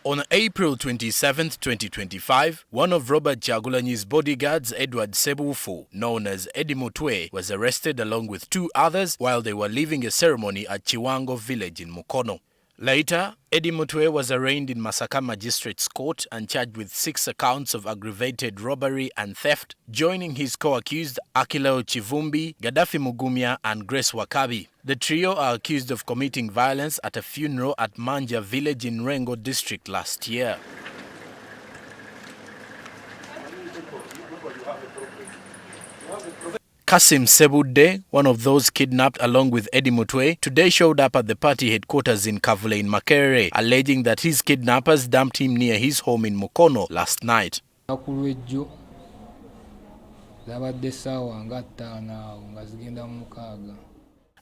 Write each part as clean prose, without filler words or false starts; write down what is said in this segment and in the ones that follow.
On April 27, 2025, one of Robert Kyagulanyi's bodyguards, Edward Ssebuufu, known as Eddie Mutwe, was arrested along with two others while they were leaving a ceremony at Kiwango village in Mukono. Later, Eddie Mutwe was arraigned in Masaka Magistrates Court and charged with 6 counts of aggravated robbery and theft, joining his co-accused Akileo Chivumbi, Gaddafi Mugumya and Grace Wakabi. The trio are accused of committing violence at a funeral at Manja village in Rengo district last year. Kassimu Ssebudde, one of those kidnapped along with Eddie Mutwe, today showed up at the party headquarters in Kyagulanyi in Makerere, alleging that his kidnappers dumped him near his home in Mukono last night.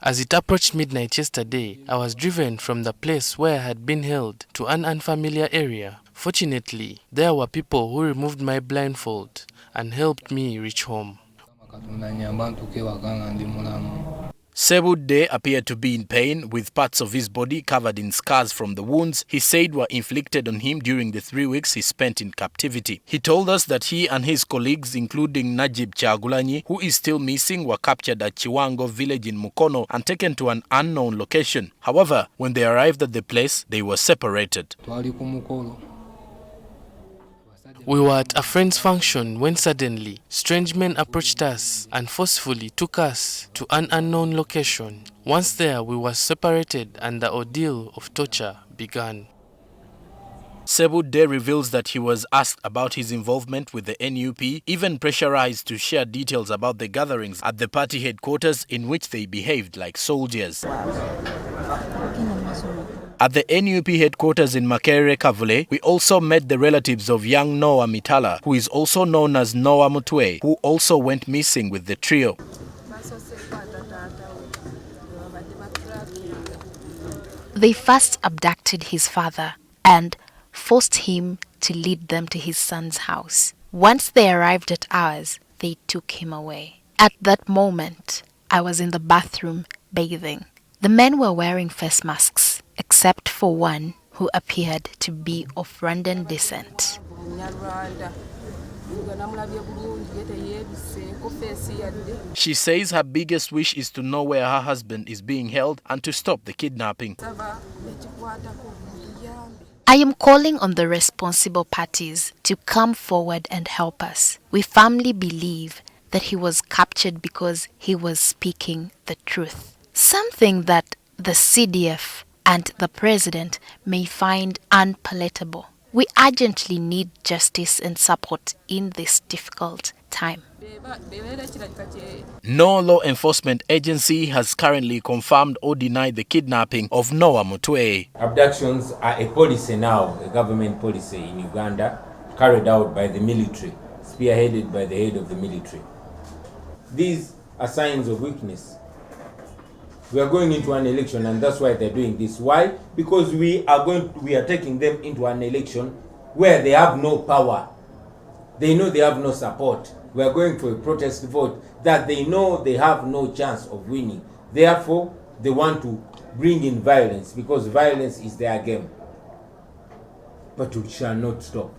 As it approached midnight yesterday, I was driven from the place where I had been held to an unfamiliar area. Fortunately, there were people who removed my blindfold and helped me reach home. Ssebudde appeared to be in pain, with parts of his body covered in scars from the wounds he said were inflicted on him during the 3 weeks he spent in captivity. He told us that he and his colleagues, including Najib Kyagulanyi, who is still missing, were captured at Kiwango village in Mukono and taken to an unknown location. However, when they arrived at the place, they were separated. We were at a friend's function when suddenly strange men approached us and forcefully took us to an unknown location. Once there, we were separated and the ordeal of torture began. Ssebudde reveals that he was asked about his involvement with the NUP, even pressurized to share details about the gatherings at the party headquarters in which they behaved like soldiers. At the NUP headquarters in Makerere, Kavule, we also met the relatives of young Noah Mitala, who is also known as Noah Mutwe, who also went missing with the trio. They first abducted his father and forced him to lead them to his son's house. Once they arrived at ours, they took him away. At that moment, I was in the bathroom bathing. The men were wearing face masks, except for one who appeared to be of Rwandan descent. She says her biggest wish is to know where her husband is being held and to stop the kidnapping. I am calling on the responsible parties to come forward and help us. We firmly believe that he was captured because he was speaking the truth. Something that the CDF and the president may find unpalatable. We urgently need justice and support in this difficult time. No law enforcement agency has currently confirmed or denied the kidnapping of Noah Mutwe. Abductions are a policy now, a government policy in Uganda, carried out by the military, spearheaded by the head of the military. These are signs of weakness. We are going into an election, and that's why they're doing this. Why? Because we are taking them into an election where they have no power. They know they have no support. We are going for a protest vote that they know they have no chance of winning. Therefore, they want to bring in violence because violence is their game. But we shall not stop.